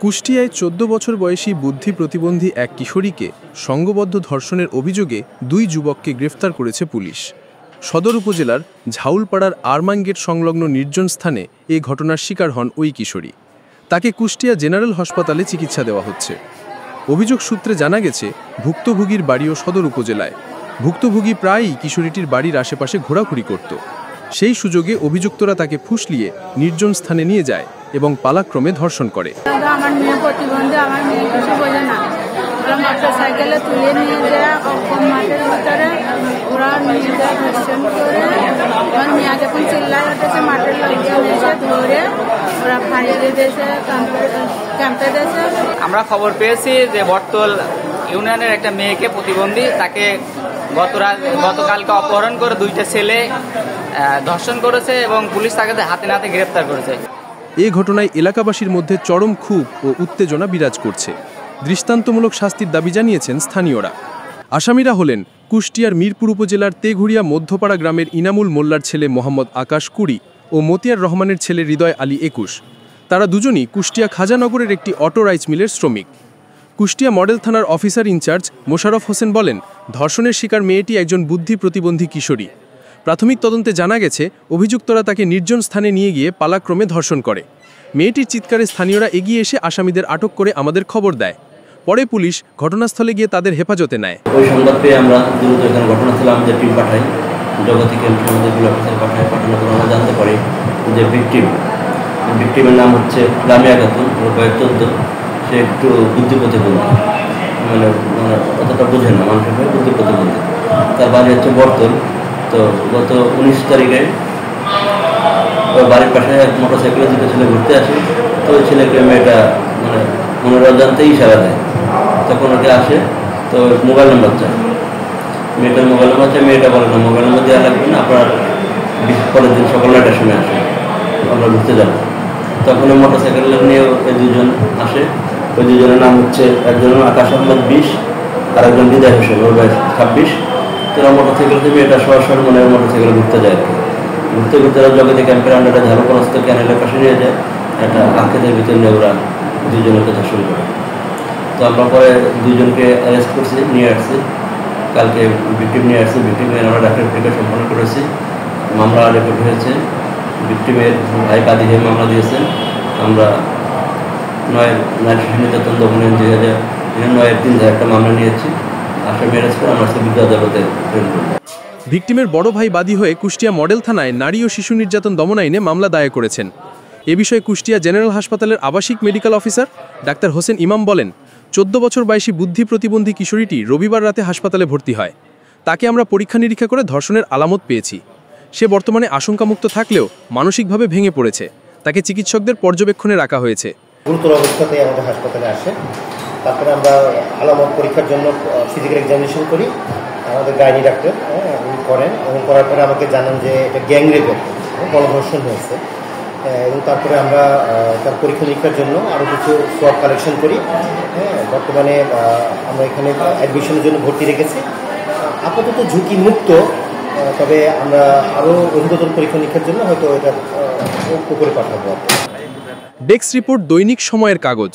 কুষ্টিয়ায় ১৪ বছর বয়সী বুদ্ধি প্রতিবন্ধী এক কিশোরীকে সংঘবদ্ধ ধর্ষণের অভিযোগে দুই যুবককে গ্রেফতার করেছে পুলিশ। সদর উপজেলার ঝাউলপাড়ার আরমান গেট সংলগ্ন নির্জন স্থানে এ ঘটনার শিকার হন ওই কিশোরী। তাকে কুষ্টিয়া জেনারেল হাসপাতালে চিকিৎসা দেওয়া হচ্ছে। অভিযোগ সূত্রে জানা গেছে, ভুক্তভোগীর বাড়িও সদর উপজেলায়। ভুক্তভোগী প্রায়ই কিশোরীটির বাড়ির আশেপাশে ঘোরাঘুরি করত। সেই সুযোগে অভিযুক্তরা তাকে ফুসলিয়ে নির্জন স্থানে নিয়ে যায় এবং পালাক্রমে ধর্ষণ করে। আমার মেয়ে প্রতিবন্ধী, আমার মেয়ে কিছু বোঝে না। ওরা মোটরসাইকেলে তুলে নিয়ে যায় মাঠের ভিতরে, ওরা নিয়ে যায় ধর্ষণ করে। আমার মেয়ে যখন চিল্লায় উঠেছে, মাঠের লোকজন এসে ধরে ওরা ফাঁড়িয়ে দিয়েছে, ক্যাম্পে দিয়েছে। আমরা খবর পেয়েছি যে বটতল ইউনিয়নের একটা মেয়েকে প্রতিবন্ধী, তাকে গতকালকে অপহরণ করে দুইটা ছেলে ধর্ষণ করেছে এবং পুলিশ তাকে হাতে নাতে গ্রেফতার করেছে। এই ঘটনায় এলাকাবাসীর মধ্যে চরম ক্ষোভ ও উত্তেজনা বিরাজ করছে। দৃষ্টান্তমূলক শাস্তির দাবি জানিয়েছেন স্থানীয়রা। আসামিরা হলেন কুষ্টিয়ার মিরপুর উপজেলার তেঘুরিয়া মধ্যপাড়া গ্রামের ইনামুল মোল্লার ছেলে মোহাম্মদ আকাশ ২০ ও মতিয়ার রহমানের ছেলে হৃদয় আলী ২১। তারা দুজনই কুষ্টিয়া খাজানগরের একটি অটো রাইস মিলের শ্রমিক। কুষ্টিয়া মডেল থানার অফিসার ইনচার্জ মোশাররফ হোসেন বলেন, ধর্ষণের শিকার মেয়েটি একজন বুদ্ধি প্রতিবন্ধী কিশোরী। প্রাথমিক তদন্তে জানা গেছে, অভিযুক্তরা তাকে নির্জন স্থানে নিয়ে গিয়ে পালাক্রমে ধর্ষণ করে। মেয়েটির চিৎকারে স্থানীয়রা এগিয়ে এসে আসামিদের আটক করে আমাদের খবর দেয়। পরে পুলিশ ঘটনাস্থলে গিয়ে তাদের হেফাজতে নেয়। ওই সংবাদ পেয়ে আমরা দ্রুত এখানে ঘটনাস্থলে আমাদের টিম পাঠাই, জগতী ক্যাম্প আমাদের অফিসার পাঠানোর পর আমরা জানতে পারি যে ভিকটিমের নাম হচ্ছে লামিয়া খাতুন, ওর বয়স 14। সে একটু বুদ্ধি প্রতিবন্ধী, মানে অতটা বোঝে না, মানুষের ভয় বুদ্ধি প্রতিবন্ধী। তার বাড়ি হচ্ছে বটতল। তো গত 19 তারিখে ওর বাড়ির পাশে এক মোটরসাইকেলে দুটো ছেলে ঘুরতে আসে। তো ওই ছেলেকে মেয়েটা মানে মনের অজান্তেই ইশারা দেয়। তখন ওকে আসে, তো মোবাইল নাম্বার চায়, মেয়েটার মোবাইল নাম্বার চায়। মেয়েটা বলে না, মোবাইল নাম্বার দেওয়া লাগবে না, আপনার পরের দিন সকাল 9টার সময় আসে, আমরা ঘুরতে যাবো। তখন ওই মোটরসাইকেল নিয়ে ওই দুজন আসে। ওই দুজনের নাম হচ্ছে, একজনের আকাশ আহমেদ 20 আর একজন হৃদয় হোসেন, ওর বয়স 26। তোরা মোটরসাইকেল থেকে এটা সরাসরি মনে হয় মোটরসাইকেলে ঘুরতে যায়। ঘুরতে ঘুরতে জগতী ক্যাম্পের আন্ডারে ঝালপরাস্ত ক্যানেলের পাশে নিয়ে যায়। একটা আঁকেদের ভিতরে নিয়ে ওরা দুজনকে ধর্ষণ করে। তো আমরা পরে দুজনকে অ্যারেস্ট করছি, নিয়ে আসছি। কালকে ভিকটিম নিয়ে আসছি। ভিকটিমের আমরা ডাক্তার পরীক্ষা সম্পন্ন করেছি, মামলা রেকর্ড হয়েছে। ভিকটিমের ভাই বাদী হয়ে মামলা দিয়েছেন। আমরা 9 নারী শিশু নির্যাতন দমনের 2009-এর 3 মামলা নিয়েছি। আসামি অ্যারেস্ট করে আমরা সিভিল আদালতে প্রেরণ করব। ভিকটিমের বড় ভাই বাদী হয়ে কুষ্টিয়া মডেল থানায় নারী ও শিশু নির্যাতন দমন আইনে মামলা দায়ের করেছেন। এ বিষয়ে কুষ্টিয়া জেনারেল হাসপাতালের আবাসিক মেডিকেল অফিসার ডাক্তার হোসেন ইমাম বলেন, ১৪ বছর বয়সী বুদ্ধি প্রতিবন্ধী কিশোরীটি রবিবার রাতে হাসপাতালে ভর্তি হয়। তাকে আমরা পরীক্ষা নিরীক্ষা করে ধর্ষণের আলামত পেয়েছি। সে বর্তমানে আশঙ্কামুক্ত থাকলেও মানসিকভাবে ভেঙে পড়েছে। তাকে চিকিৎসকদের পর্যবেক্ষণে রাখা হয়েছে। গুরুতর অবস্থাতে আমাদের হাসপাতালে আসে। তারপরে আমরা আলামত পরীক্ষার জন্য ফিজিক্যাল এক্সামিনেশন করি। আমাদের গাইনি ডাক্তার উনি করেন, এবং করার পরে আমাকে জানান যে এটা গ্যাং রেপের গণধর্ষণ হয়েছে। এবং তারপরে আমরা তার পরীক্ষা নিরীক্ষার জন্য আরও কিছু সোয়াব কালেকশন করি। বর্তমানে আমরা এখানে অ্যাডমিশনের জন্য ভর্তি রেখেছি। আপাতত ঝুঁকি মুক্ত, তবে আমরা আরও অধিকতর পরীক্ষা নিরীক্ষার জন্য হয়তো এটা উপরে পাঠাবো। ডেস্ক রিপোর্ট, দৈনিক সময়ের কাগজ।